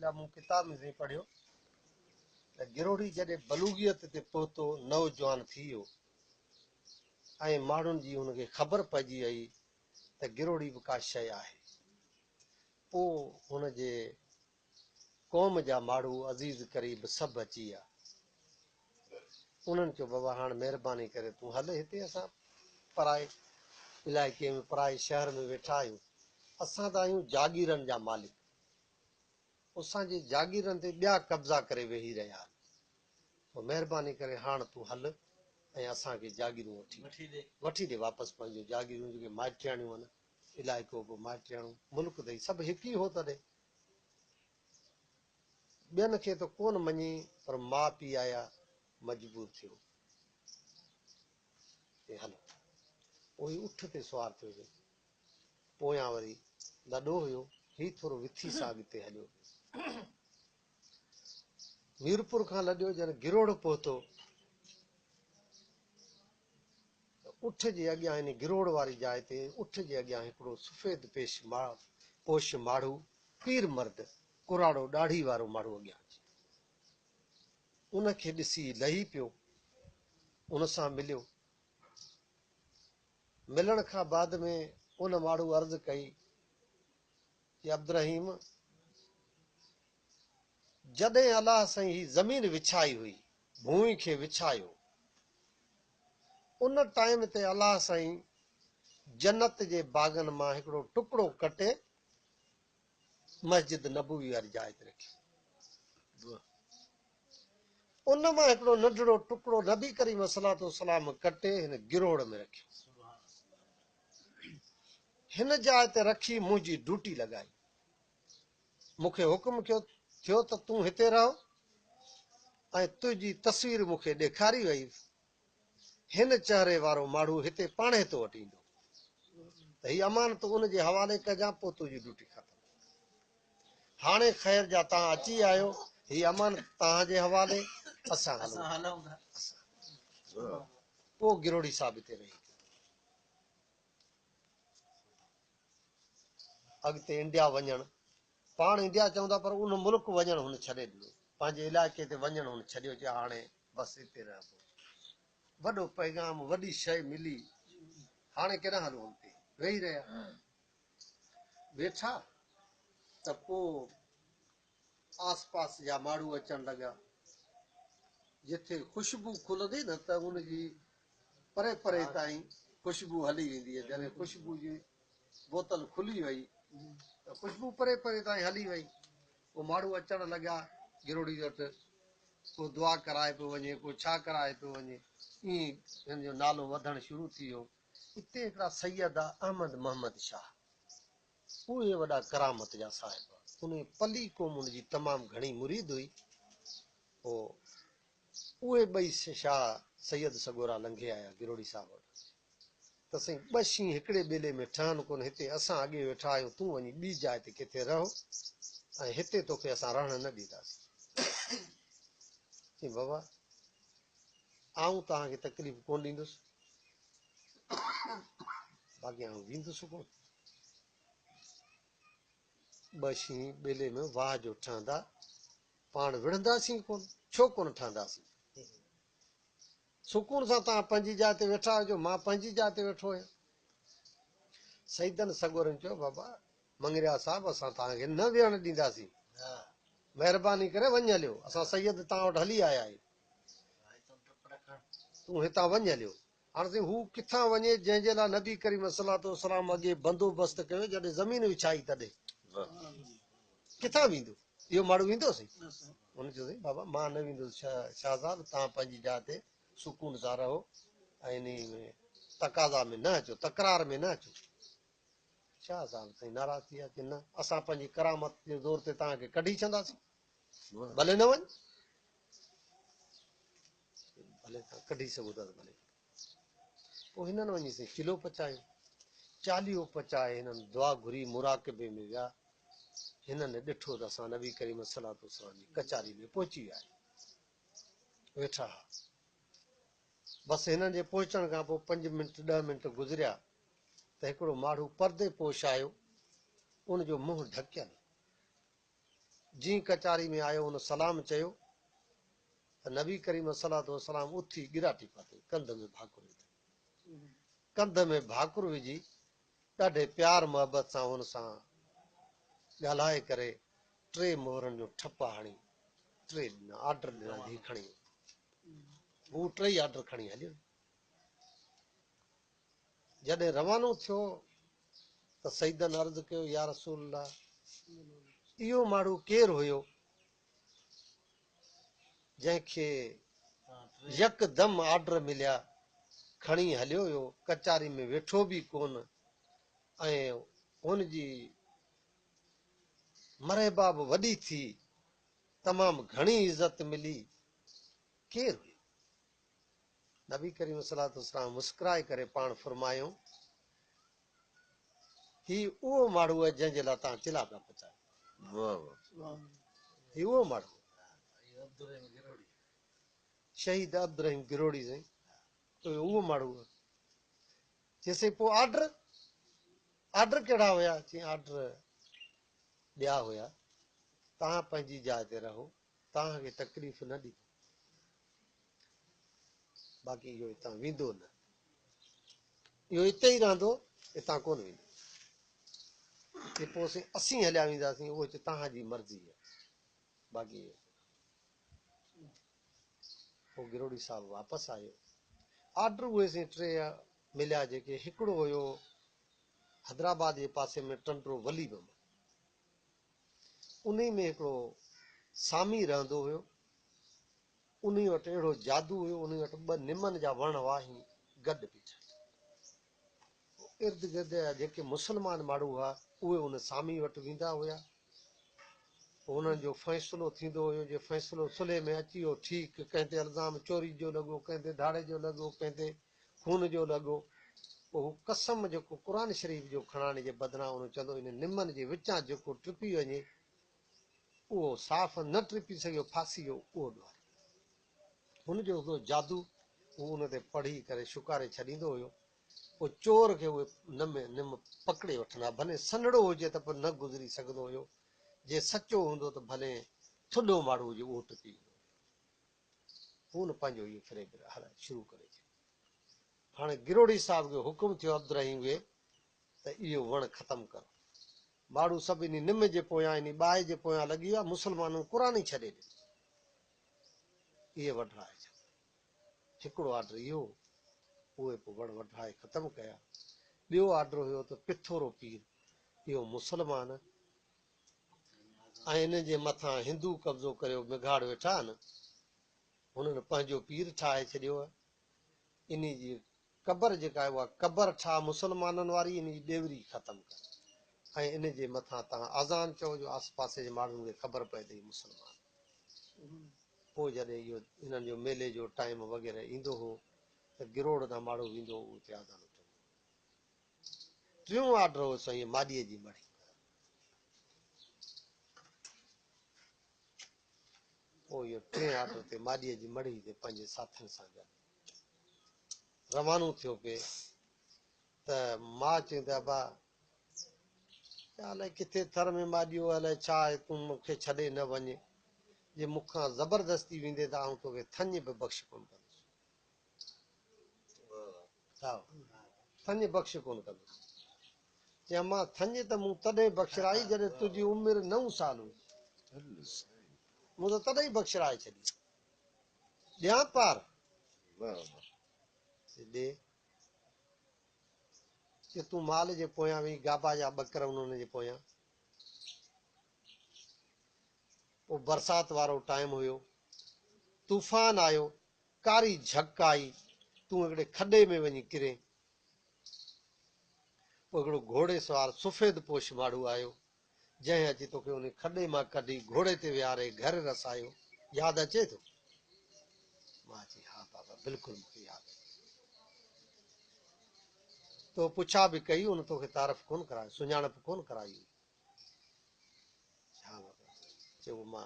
अल्हम्दुलिल्लाह मूं किताब में साईं पढ़ियो त गिरोड़ी जॾहिं बलूगियत ते पहुतो नौजवान थी वियो ऐं माण्हुनि जी हुनखे ख़बर पइजी वई त गिरोड़ी बि का शइ आहे, पोइ हुनजे क़ौम जा माण्हू अज़ीज़ करीब सभु अची विया। उन्हनि चयो बाबा हाणे महिरबानी करे तूं हल, हिते असां पराए इलाइक़े में पराए शहर में वेठा आहियूं, असां त आहियूं जागीरनि जा मालिक, असांजे जागीरनि ते ॿिया कब्ज़ा करे वेही रहिया आहिनि, पोइ महिरबानी करे हाणे तूं हल ऐं असांखे जागीरूं वठी ॾे वापसि पंहिंजो जागीरूं जेके माइटियाणियूं आहिनि, इलाइक़ो बि माइटियाणियूं, मुल्क अथई सभु हिकु ई हो तॾहिं। ॿियनि खे त कोन मञी, पर माउ पीउ आया मजबूर थियो हलो, पोइ उठ ते सुवार थियो, पोयां वरी लॾो हुयो, ही थोरो विथी सां अॻिते हलियो, मीरपुर खां लॾियो जन गिरोड़ पहुतो, उठ जे अॻियां हिन गिरोड़ वारी जाइ ते उठ जे अॻियां हिकिड़ो सफ़ेद पोश माण्हू, पीर मर्द, कुराड़ो ॾाढ़ी वारो माण्हू अॻियां अची, उनखे ॾिसी लही पियो, उन सां मिलियो। मिलण खां बाद में उन माण्हू अर्ज़ु कई कि अब्दुर्रहीम, जॾहिं अलाह साईं ही ज़मीन विछाई हुई, भूमि खे विछायो, उन टाइम ते अलाह साईं जन्नत जे बागनि मां हिकिड़ो टुकड़ो कटे मस्जिद नबवी वारी जाइ ते रखियो, उन मां हिकिड़ो नंढड़ो टुकड़ो नबी करीम सल्लल्लाहु अलैहि वसल्लम कटे हिन गिरोड़ में रखियो, हिन जाइ ते रखी मुंहिंजी ड्यूटी लॻाई, मूंखे हुकुम थियो त तूं हिते रहो ऐं तुंहिंजी तस्वीर मूंखे ॾेखारी वई, हिन चहिरे वारो माण्हू हिते पाणे तो वठी ईंदो, त हीअ अमानत उनजे हवाले कजां, पोइ तुंहिंजी ड्यूटी ख़तम। हाणे ख़ैर जा तव्हां अची आहियो, हीअ अमानत तव्हांजे हवाले, असां हलूं था। पोइ गिरोड़ी साहिब हिते रही, अॻिते इंडिया वञणु, पाण इंडिया चवंदा पर उन मुल्क वञणु हुन छॾे ॾिनो, पंहिंजे इलाइक़े ते वञणु हुन छॾियो, चयो हाणे बसि हिते रहिबो, वॾो पैगाम, वॾी शइ मिली, हाणे केॾांहुं हलूं, हुन ते वेही रहिया, वेठा त पोइ आस पास जा माण्हू अचण लॻा, जिथे ख़ुशबू खुलंदी न त उनजी परे परे ताईं ख़ुशबू हली वेंदी आहे, जॾहिं ख़ुशबू जी बोतल खुली वई त ख़ुशबू परे परे ताईं हली वई, पोइ माण्हू अचण लॻा गिरोड़ी वटि, को दुआ कराए पियो वञे, को छा कराए पियो वञे, ईअं हिन जो नालो वधणु शुरू थी वियो। हिते हिकिड़ा सैयद आहे अहमद मोहम्मद शाह, उहे वॾा करामत जा साहिब, उन पली क़ौम उनजी तमामु घणी मुरीद हुई, पोइ उहे ॿई शाह सैयद सगोरा लंघे आया गिरोड़ी साहिब वटि, त साईं ॿ शींहं हिकिड़े ॿेले में ठहनि कोन, हिते असां अॻे वेठा आहियूं, तूं वञी ॿी जाइ ते किथे रहो ऐं हिते तोखे असां रहण न ॾींदासीं। चई बाबा आऊं तव्हांखे तकलीफ़ कोन ॾींदुसि, बाक़ी आऊं वेंदुसि कोन, ॿ शींहं ॿेले में वाह जो ठहंदा, पाण विढ़ंदासीं कोन, छो कोन ठहंदासीं, सुकून सां तव्हां पंहिंजी जाइ ते वेठा हुजो, मां पंहिंजी जाइ ते वेठो आहियां। सईदनि सगोरनि चयो बाबा मंगरिया साहिब, असां तव्हांखे न वेहण ॾींदासीं, महिरबानी करे वञ हलियो, असां सैयद तव्हां वटि हली आया आहियूं, तूं हितां वञ हलियो। हाणे साईं हू किथां वञे जंहिंजे लाइ नबी करीम सल्लल्लाहु अलैहि वसल्लम अॻे बंदोबस्त कयो, जॾहिं ज़मीन विछाई तॾहिं किथां वेंदो, इहो माण्हू वेंदो साईं, हुन चयो साईं बाबा मां न वेंदुसि, शाहज़ाद तव्हां पंहिंजी जाइ ते सुकून सां रहो ऐं इन में तक़ाज़ा में न अचो, तकरार में न अचो। शाह साहिब साईं नाराज़ थी विया, की न असां पंहिंजी करामत जे ज़ोर ते तव्हांखे कढी छॾंदासीं, भले न वञ, भले तव्हां कढी सघो था त भले। पोइ हिननि वञी साईं चिलो पचायो, चालीहो पचाए, हिननि दुआ घुरी, मुराक़बे में विया, हिननि ॾिठो त असां नबी करीम सल्लल्लाहु अलैहि वसल्लम जी कचारी में पहुची विया आहियूं, वेठा, बसि हिननि जे पहुचण खां पोइ 5 मिंट 10 मिंट गुज़रिया त हिकिड़ो माण्हू परदे पोश आयो, उनजो मुंहुं ढकियल, जीअं कचारी में आयो हुन सलाम चयो त नबी करीम सलातो वसलाम उथी गिराटी पाती, कंध में भाकुर विधी, कंध में भाकुर विझी ॾाढे प्यार मोहबत सां हुन सां ॻाल्हाए करे 3 मोहरनि जो ठप हणी 3 ॾिना, ऑर्डर ॾिना, धी खणी हू 3 ऑर्डर खणी हलियो। जॾहिं रवानो थियो त सईदन अर्ज़ु कयो, या रसूल अल्लाह, इहो माण्हू केरु हुयो जंहिंखे यकदम ऑर्डर मिलिया, खणी हलियो हुयो, कचारी में वेठो बि कोन, ऐं हुनजी मरहबा बि वॾी थी, तमामु घणी इज़त मिली, केरु हुयो? नबी करीम सलातो वसलाम मुस्कुराए करे पाण फरमायो, ही उहो माण्हू आहे जंहिंजे लाइ तव्हां चिला पिया पचायो, ही उहो माण्हू शहीद अब्दुर्रहीम गिरोड़ी साईं, उहो माण्हू आहे। चइसई पोइ ऑर्डर कहिड़ा हुया? चई ऑर्डर ॿिया हुया, तव्हां पंहिंजी जाइ ते रहो, तव्हांखे तकलीफ़ न ॾींदो, बाक़ी इहो हितां वेंदो न, इहो हिते ई रहंदो, हितां कोन वेंदो। पोइ असीं हलिया वेंदासीं, उहो चए तव्हांजी मर्ज़ी आहे, बाक़ी पोइ गिरोड़ी साहिब वापसि आयो। ऑर्डर उहे 3 मिलिया, जेके हिकिड़ो हुयो हैदराबाद जे पासे में टंडरो वली में, उन में हिकिड़ो सामी रहंदो हुयो, उन वटि अहिड़ो जादू हुयो, उन वटि 2 निमनि जा वण वाही गॾु बीठा, इर्द गिर्द जा जेके मुस्लमान माण्हू हुआ उहे उन सामी वटि वेंदा हुया, उन्हनि जो फ़ैसिलो थींदो हुयो, जे फ़ैसिलो सुलह में अची वियो ठीकु, कंहिं ते इल्ज़ाम चोरी जो लॻो, कंहिं ते धाड़े जो लॻो, कंहिं ते खून जो लॻो, पोइ हू कसम जेको क़ुर शरीफ़ जो खणाइण जे बदिरां उन चवंदो इन निमनि जे विचां जेको टुपी वञे उहो साफ़ न टुपी सघियो, फासी जो उहो ॾुआरे, हुनजो जादू हू उन ते पढ़ी करे शुकारे छॾींदो हुयो। पोइ चोर खे उहे निम पकिड़े वठंदा, भले सन्हड़ो हुजे त पोइ न गुज़री सघंदो हुयो, जे सचो हूंदो त भले थुल्हो माण्हू हुजे उहो टुपी वेंदो, हू न पंहिंजो इहो फ्रेब हलाए शुरू करे छॾियो। हाणे गिरोड़ी साहिब जो हुकुम थियो अब्दुर्रहीम खे त इहो वण ख़तमु करो, माण्हू सभु इन निम जे पोयां इन बाहि जे पोयां लॻी विया, मुस्लमाननि क़ुर ई छॾे ॾिनो, इहे वढाए छॾिया। हिकिड़ो ऑर्डर इहो, उहे पोइ वण वढाए ख़तमु कया। ॿियो ऑर्डर हुयो त पिथोरो पीर, इहो मुस्लमान ऐं इन जे मथां हिंदू कब्ज़ो करियो मिघाड़ वेठा आहिनि, हुननि पंहिंजो पीर ठाहे छॾियो आहे, इन जी क़बर जेका आहे उहा क़बर ठाह मुस्लमाननि वारी, इन जी ॾेवरी ख़तमु कर, ऐं इन जे मथां तव्हां अज़ान चओ जो आसे पासे जे माण्हुनि खे ख़बर पए त मुस्लमान। पोइ जॾहिं इहो हिननि जो मेले जो टाइम वग़ैरह ईंदो हो त गिरोड़ खां माण्हू वेंदो हो, उते अज़ान उथंदो। 3 ऑर्डर हो साईं माॾीअ जी मढ़ी, पोइ इहो 3 ऑर्डर ते माॾीअ जी मढ़ी ते पंहिंजे साथियुनि सां गॾु रवानो थियो पिए त मां चई त अबा अलाए किथे थर में माॾियो, अलाए छा आहे, तूं मूंखे छॾे न वञे, जे मूंखां ज़बरदस्ती वेंदे त आउं तोखे थञ बि बख़्श कोन कंदुसि, थञ बख़्श कोन कंदुसि। चई मां थञ त मूं तॾहिं बख़्शराई जॾहिं तुंहिंजी उमिरि 9 साल हुई, मूं त तॾहिं ई बख़्शराए छॾी, ॾियां पार ॾे, कि तूं माल जे पोयां वेही, गाबा जा ॿकर उन्हनि जे पोयां। पोइ बरसाति वारो टाइम हुयो, तूफ़ान आयो, कारी झक आई, तूं हिकिड़े खॾे में वञी किरे, पोइ हिकिड़ो घोड़े सवार सफ़ेद पोश माण्हू आयो, जंहिं अची तोखे उन खॾे मां कढी घोड़े ते विहारे घर रसायो, यादि अचे थो? मां चई हा बाबा बिल्कुलु मूंखे यादि आहे। तो पुछा बि कई, उन तोखे तारीफ़ कोन करायो, सुञाणप कोन कराई? हा बाबा, चयो मां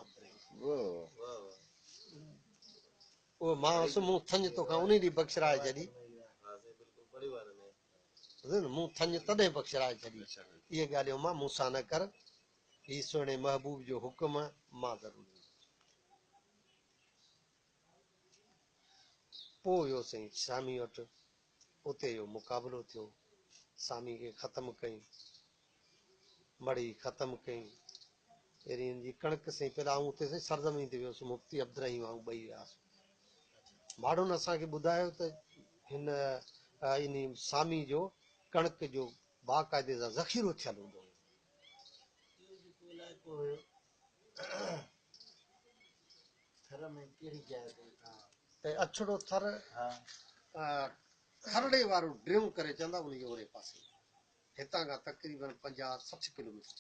उहो मां हुअसि, मूं थञ तोखां उन ॾींहुं बख़्शराए छॾी, मूं थञ तॾहिं बख़्शराए छॾी, इहे ॻाल्हियूं मां मूंसां न कर, ही सुहिणे महबूब जो हुक्म मां ज़रूरी पोइ वियो साईं सामी वटि उते जो मुक़ाबिलो थियो सामी खे ख़तमु कई मड़ी ख़तमु कई अहिड़ी हिन जी कणिक साईं पहिरियों आऊं उते साईं सरज़मीन ते वियुसि मुफ्ती अब्दुर्रहीम ऐं ॿई वियासीं माण्हुनि असांखे ॿुधायो त हिन इन सामी जो कणिक जो बाक़ाइदे सां ज़ख़ीरो थियलु हूंदो हुयो त अछड़ो थर थरड़े वारो ड्रिम करे चवंदा उनजे ओड़े पासे हितां खां तक़रीबन 50-60 किलोमीटर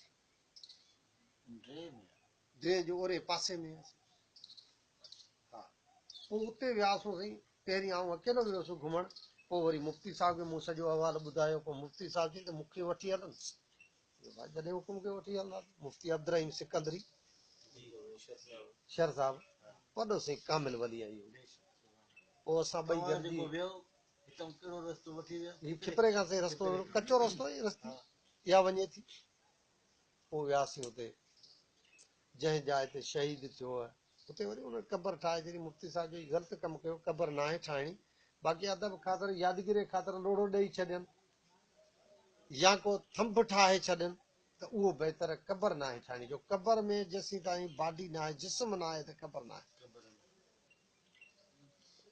ड्रे जो ओड़े पासे में हा पोइ उते वियासीं साईं पहिरीं आऊं अकेलो वियुसि घुमण पोइ वरी मुफ्ती साहिब खे मूं सॼो अहवालु ॿुधायो पोइ मुफ्ती साहिब चई त मूंखे वठी हलनि जॾहिं हुकुम खे वठी हलंदा मुफ्ती अब्दुर्रहीम सिकंदरी शर साहिब वॾो साईं कामिल वली आई पोइ असां ॿई गॾिजी हीउ खिपरे खां साईं रस्तो कचो रस्तो रस्ते इहा वञे थी पोइ वियासीं हुते जंहिं जाइ ते शहीद थियो आहे उते वरी उन क़बर ठाहे छॾी मुफ्ती साहिब जो ग़लति कमु कयो क़बर न आहे ठाहिणी बाक़ी अदब ख़ातिर यादगिरी ख़ातिर लोड़ो ॾेई छॾनि या को थंभ ठाहे छॾनि त उहो बहितर क़बर न आहे ठाहिणी जो क़बर में जेसीं ताईं बाडी न आहे जिस्म न आहे त क़बर न आहे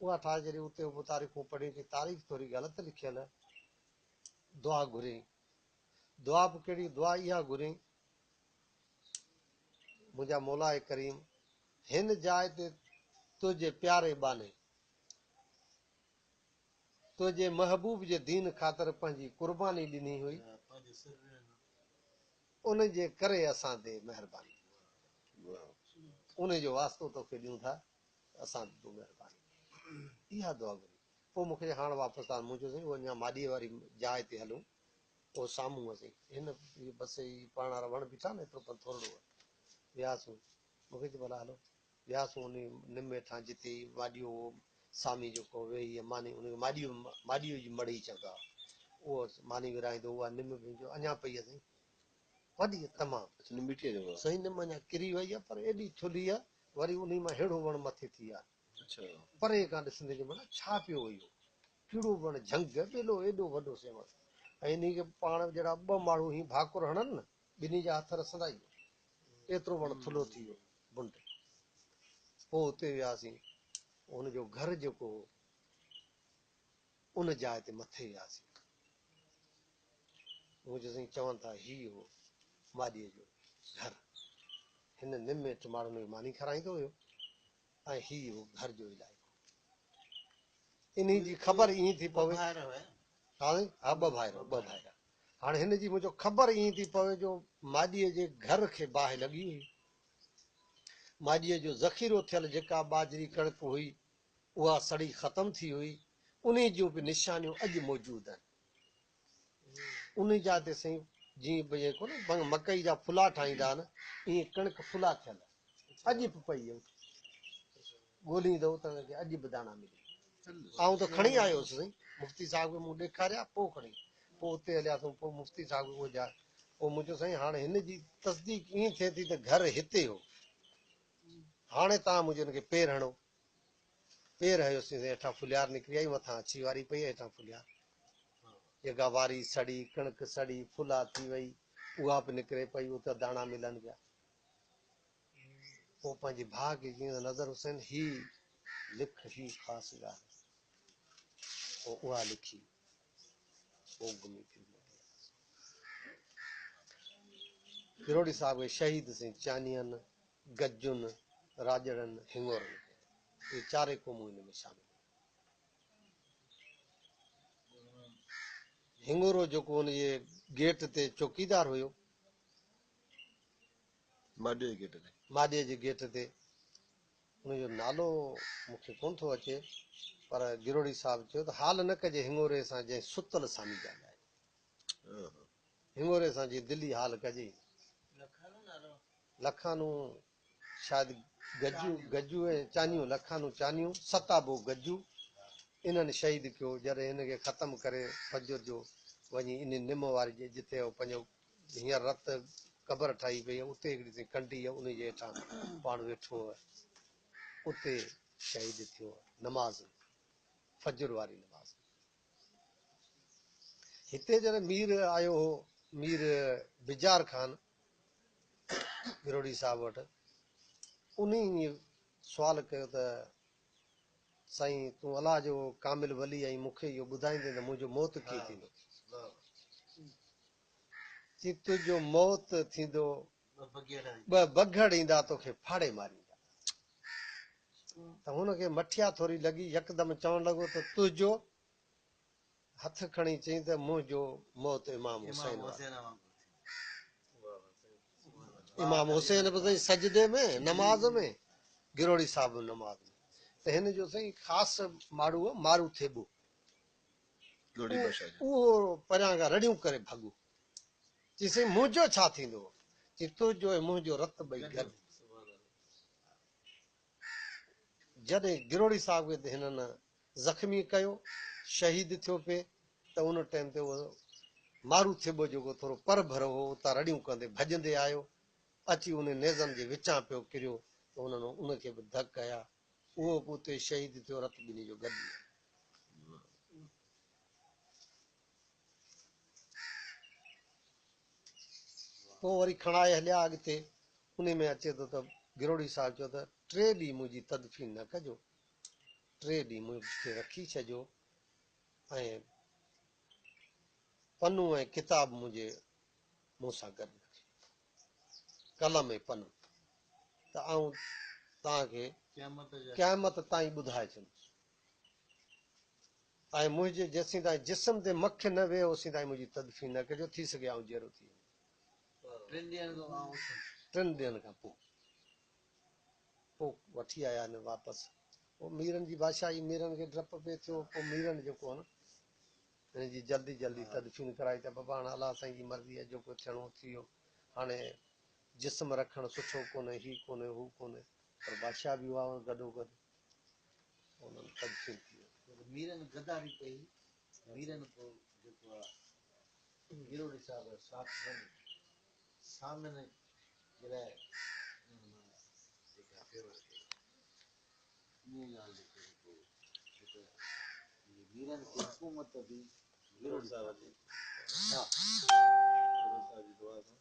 उहा ठाहे छॾी उते तारीख़ूं पढ़ियूं की तारीख़ थोरी ग़लति लिखियल आहे दुआ घुरियईं दुआ बि कहिड़ी दुआ इहा घुरियईं मुंहिंजा मौला करीम हिन जाइ ते तुंहिंजे प्यारे बाने तुंहिंजे महबूब जे दीन ख़ातिर पंहिंजी कुर्बानी ॾिनी हुई उन जे करे असां ते महिरबानी उन जो वास्तो तोखे ॾियूं था असां ते तूं महिरबानी इहा दुआ घुरी पोइ मूंखे हाणे वापसि आहे मुंहिंजो साईं उहो अञा माॾीअ वारी जाइ ते हलूं पोइ साम्हूं असीं हिन बस ई पाण वारा वण बीठा न एतिरो पर थोरो वियासीं मूंखे चयो भला हलो वियासीं उन निम हेठां जिते माॾियो सामी जेको वेही मानी उनखे माॾीअ जी मड़ी चवंदा उहो मानी विराईंदो उहा निम पंहिंजो अञा पई असां वॾी तमामु सही निम अञा किरी वई आहे पर एॾी थुली आहे वरी उन मां अहिड़ो वण मथे थी आहे परे खां ॾिसंदे जे माना छा पियो हुयो कहिड़ो वण झंग ॿेलो एॾो वॾो से वण ऐं इन खे पाण जहिड़ा ॿ माण्हू ही भाकुर हणनि न ॿिन्ही जा हथ रसंदा ई एतिरो वण थुलो थी वियो बुंड पोइ उते वियासीं हुनजो घर जेको उन जाइ ते मथे वियासीं मुंहिंजो साईं चवनि था ही हो माॾीअ जो घर हिन निम हेठि माण्हुनि खे मानी खाराईंदो हुयो ऐं ही हो घर जो इलाइक़ो इन जी ख़बर ईअं थी पवे हा ॿ भाइर हाणे हिन जी मुंहिंजो ख़बर ईअं थी पवे जो माॾीअ जे घर खे बाहि लॻी हुई माॾीअ जो ज़ख़ीरो थियल जेका बाजरी कणिक हुई उहा सड़ी ख़तम थी हुई उन जूं बि निशानियूं अॼु मौजूदु आहिनि उन जा ते साईं जीअं भई कोन मकई जा फुला ठाहींदा आहिनि ईअं कणिक फुला थियल अॼु बि पई ॻोल्हींदव त अॼु बि दाणा मिली आऊं त खणी आयो हुउसि साईं मुफ्ती साहिब खे मूं ॾेखारिया पोइ खणी पोइ उते हलियासीं पोइ मुफ्ती साहिब खे उहो जा पोइ मुंहिंजो साईं हाणे हिन जी तस्दीक ईअं थिए थी त घर हिते हो हाणे तव्हां मुंहिंजो हिनखे पेर हणो पेर हयोसीं हेठां फुलियार निकिरी आई मथां अछी वारी पई हेठां फुलियार जेका वारी सड़ी कणिक सड़ी फुला थी वई उहा बि निकिरे पई उते दाणा मिलनि पिया पोइ पंहिंजे भाउ खे जीअं नज़र हुसैन ही लिख ही ख़ासि ॻाल्हि पोइ उहा लिखी पोइ घुमी फिरी किरोड़ी साहिब खे शहीद साईं चानियनि गजुनि राजड़नि हिंगोरनि इहे चारे क़ौमूं हिन में शामिल हिंगोरो जेको हुनजे गेट ते चौकीदार हुयो माॾीअ जे गेट ते हुनजो नालो मूंखे कोन थो अचे पर गिरोड़ी साहिब चयो त हाल न कजे हिंगोरे सां जंहिं सुतल सामी ॻाल्हाए हिंगोरे सां जीअं दिली हाल कजे लखानू शायदि गजू ऐं चानियूं लखानू चानियूं सताबो गजू इन्हनि शहीद कयो जॾहिं हिनखे ख़तमु करे फजर जो वञी इन निम वारी जिते पंहिंजो हींअर रत क़बर ठाही पई आहे, उते हिकिड़ी सी कंडी आहे, उन जे हेठां पाण वेठो आहे, उते शहीद थियो आहे नमाज़ में, फजर वारी नमाज़। हिते जॾहिं मीर आयो हो, मीर बिजार ख़ान गिरोड़ी साहब वटि, उन सुवाल कयो त साईं तूं अलाह जो कामिल वली आहीं, मूंखे इहो ॿुधाईंदे त मुंहिंजो मौत कीअं थींदो? चई तुंहिंजो मौत थींदो, ॿ बघड़ ईंदा तोखे फाड़े मारींदा। त हुनखे मठिया थोरी लॻी, यकदमि चवणु लॻो त तुंहिंजो, हथ खणी चई त मुंहिंजो मौत इमाम हुसैन वांगुरु। इमाम हुसैन बि साईं सजदे में, नमाज़ में, गिरोड़ी साहब नमाज़ में। त हिन जो साईं ख़ासि माण्हू हो मारू थेबो, उहो परियां खां रड़ियूं करे भॻो। चई साईं मुंहिंजो छा थींदो? चई तुंहिंजो ऐं मुंहिंजो रत ॿई गॾु। जॾहिं गिरोड़ी साहब खे हिननि ज़ख़्मी कयो, शहीद थियो पे, त उन टाइम ते उहो मारू थेबो जेको थोरो पर भरो हो, उतां रड़ियूं कंदे भॼंदे आयो, अची उन नेज़नि जे विचां पियो किरियो, त उन्हनि उनखे बि धक कया, उहो बि उते शहीद थियो, रत ॿिन्ही जो गॾु। पोइ वरी खणाए हलिया अॻिते, उन में अचे थो त गिरोड़ी साहिब चयो त 3 ॾींहं मुंहिंजी तदफ़ीन न कजो, 3 ॾींहं मूंखे रखी छॾियो, ऐं पन्नू ऐं किताब मुंहिंजे मूंसां गॾु, कलम ऐं पन्नो, त आऊं तव्हांखे क़यामत ताईं ॿुधाए छॾींदुसि। ऐं मुंहिंजे जेसीं ताईं जिस्म ते मख न वेहे ओसीं ताईं मुंहिंजी तदफ़ीन न कजो, थी सघे आऊं जहिड़ो थी वञे। 3 ॾींहंनि खां पोइ वठी आया आहिनि वापसि। पोइ मीरनि जी बादशाही, मीरनि खे डपु पिए थियो, पोइ मीरनि जेको आहे न हिन जी जल्दी जल्दी तदफ़ीन कराई त बाबा हाणे अलाह साईं जी मर्ज़ी आहे, जेको थियणो थी वियो, हाणे जिस्म रखणु सुठो कोन्हे, ही कोन्हे, हू कोन्हे, पर बादशाह बि हुआ गॾोगॾु, उन्हनि तदफ़ीन थी वियो। मीरनि गद्दारी कई, मीरनि पोइ जेको आहे गिरोड़ी साहब साथ वञी सामने जे लाइ जेका फेवर कई, ईअं ॻाल्हि जेको मीरनि खे हुकूमत बि गिरोड़ी साहब जी, हा जी दुआ सां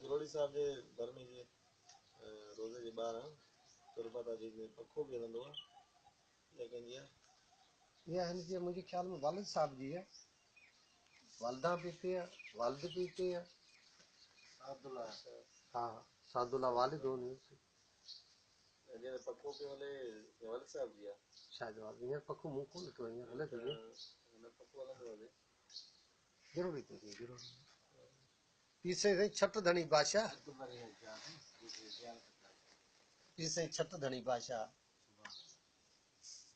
गिरोड़ी साहब जे घर में जे रोज़े जे ॿाहिरां तुरबता जी पखो बि हलंदो आहे, इहा कंहिंजी आहे? इहा हिन जी मुंहिंजे ख़्याल में वालिद साहब जी आहे, वालदा भी हिते आहे, वालिद बि हिते आहे, हा सादुल्ला वालिद हो जॾहिं पखो पियो हले वालिद साहब जी आहे शायदि। हींअर पखो मूं कोन ॾिठो, हींअर हले थो पखो हलंदो हले गिरोड़ी ते गिरोड़ी पीसे साईं छट धणी बादशाह, पीसे साईं छट धणी बादशाह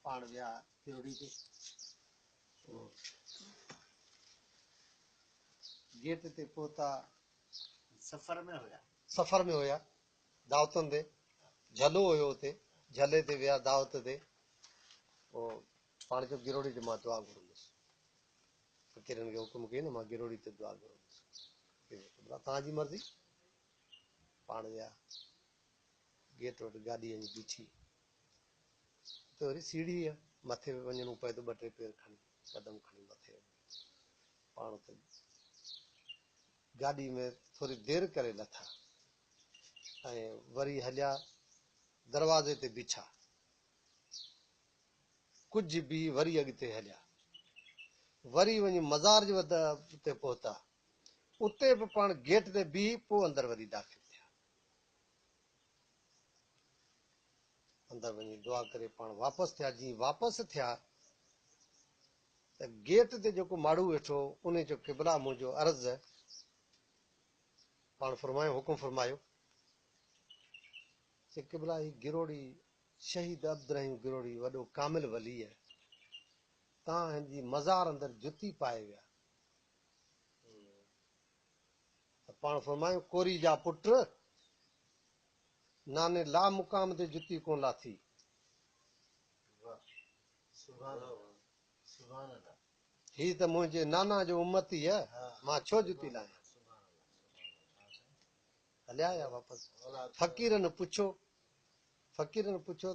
पाण विया गिरोड़ी ते, गेट ते पहुता, सफ़र में हुया दावतुनि ते, झलो हुयो हुते, झले ते विया दावत ते, पोइ पाण चयो गिरोड़ी ते मां दुआ घुरंदुसि, फ़कीरनि खे हुकुम कई न मां गिरोड़ी ते दुआ घुरंदुसि, तव्हांजी मर्ज़ी। पाण विया गेट वटि, गाॾी वञी बीठी, त वरी सीढ़ी आहे, मथे वञिणो पए थो, 2-3 पेर खणी कदम खणी मथे पाण त गाॾी में थोरी देरि करे लथा, ऐं वरी हलिया दरवाज़े ते बीठा, कुझु बि वरी अॻिते हलिया, वरी वञी मज़ार जे ते पहुता, उते बि पाण गेट ते बीह, पोइ अंदरि वरी दाख़िल थिया, अंदरि वञी दुआ करे पाण वापसि थिया। जीअं वापसि थिया त गेट ते जेको माण्हू वेठो, उन जो क़िबला मुंहिंजो अर्ज़ु पाण फरमायो, हुकुम फरमायो, क़िबला ही गिरोड़ी शहीद अब्दुर्रहीम गिरोड़ी वॾो कामिल वली आहे, तव्हां हिन जी मज़ार अंदरि जुती पाए विया, त पाण फरमायो कोरी जा पुट नाने ला मुक़ाम ते जुती कोन लाथी, ही त मुंहिंजे नाना जो उम्मती आहे मां छो जुती लाहियां हलिया आया वापसि फ़क़ीरनि पुछो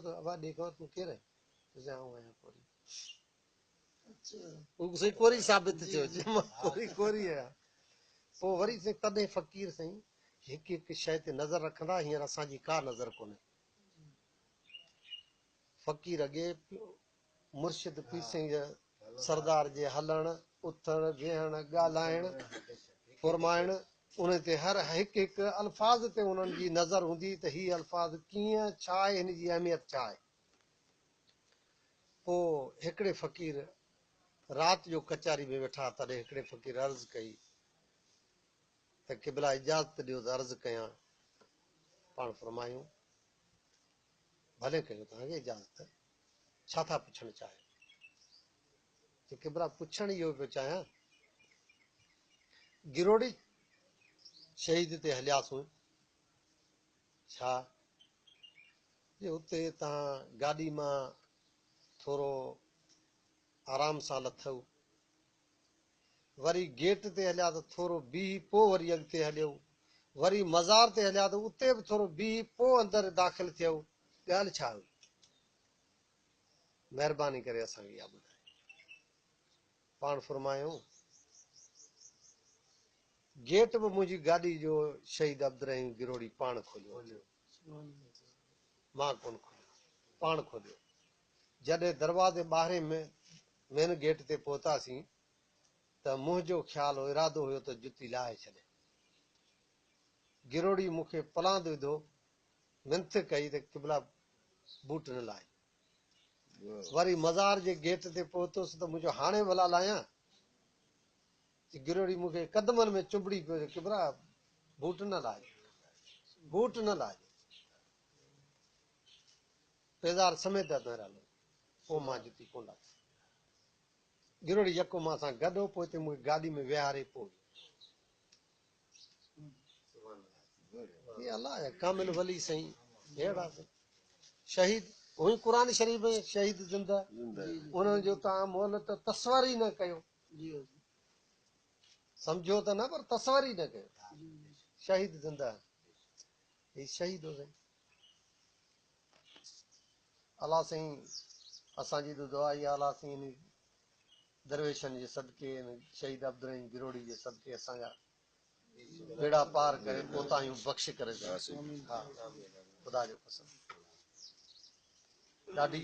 त अबा ॾेखो तूं केरु आहे चइसि आउं आहियां कोरी उहो कोरी साबित थियो मां कोरी आहियां पोइ वरी तॾहिं फ़क़ीर साईं हिकु हिकु शइ ते नज़र रखंदा हींअर असांजी का नज़र कोन्हे फ़क़ीर अॻे मुर्शिद पीर सिंह सरदार जे हलण उथण वेहण ॻाल्हाइण फुरमाइण उन ते हर हिकु हिकु अल्फाज़ ते उन्हनि जी नज़र हूंदी त हीअ अल्फाज़ कीअं छा आहे हिन जी अहमियत छा आहे पोइ हिकिड़े फ़क़ीर राति जो कचहरी में वेठा तॾहिं हिकिड़े फ़क़ीर अर्ज़ु कई त क़िबला इजाज़त ॾियो त अर्ज़ु कयां पाण फरमायूं भले कयो तव्हांखे इजाज़त छा था पुछणु चाहियो क़िबला पुछण इहो पियो चाहियां गिरोड़ी शहीद ते हलियासीं छा जे उते तव्हां गाॾी मां थोरो आराम सां लथऊं वरी गेट ते हलिया त थोरो बीह पोइ वरी अॻिते हलियो वरी मज़ार ते हलिया त उते बि थोरो बीह पोइ अंदरि दाख़िल थियऊं ॻाल्हि छा हुई महिरबानी करे असांखे इहा ॿुधाए पाण फरमायूं गेट बि मुंहिंजी गाॾी जो शहीद अब्दुर्रहीम गिरोड़ी पाण खोलियो मां कोन खोलियो पाण खोलियो जॾहिं दरवाज़े ॿाहिरे मेन गेट ते पहुतासीं त मुंहिंजो ख़्यालु इरादो हुयो त जुती लाहे छॾे गिरोड़ी मूंखे पलांद विधो मिंथ कई त क़िबला बूट न लाहे वरी मज़ार जे गेट ते पहुतुसि त मुंहिंजो हाणे भला लाहियां गिरोड़ी मूंखे कदमनि में चुंबड़ी पियो क़िबला बूट न लाहे पेज़ार समेत पोइ मां जुती कोन लाही गिरोड़ी यको मां सां गॾु हो पोइ हिते मूंखे गाॾी में विहारे पोइ अलाह कामिल वली साईं अहिड़ा शहीद हुई क़ुर शरीफ़ में शहीद ज़िंदा उन्हनि जो तव्हां मोल त तस्वर ई न कयो सम्झो त न पर तस्वर ई न कयो शहीद ज़िंदा ही शहीद हो साईं अलाह साईं असांजी त दुआ इहा अलाह साईं दरवेशनि जे सदके शहीद अब्दुर्रहीम गिरोड़ी जे सदके असांजा बेड़ा पार करे कोताहियूं बख़्श करे हा ख़ुदा जो कसम ॾाढी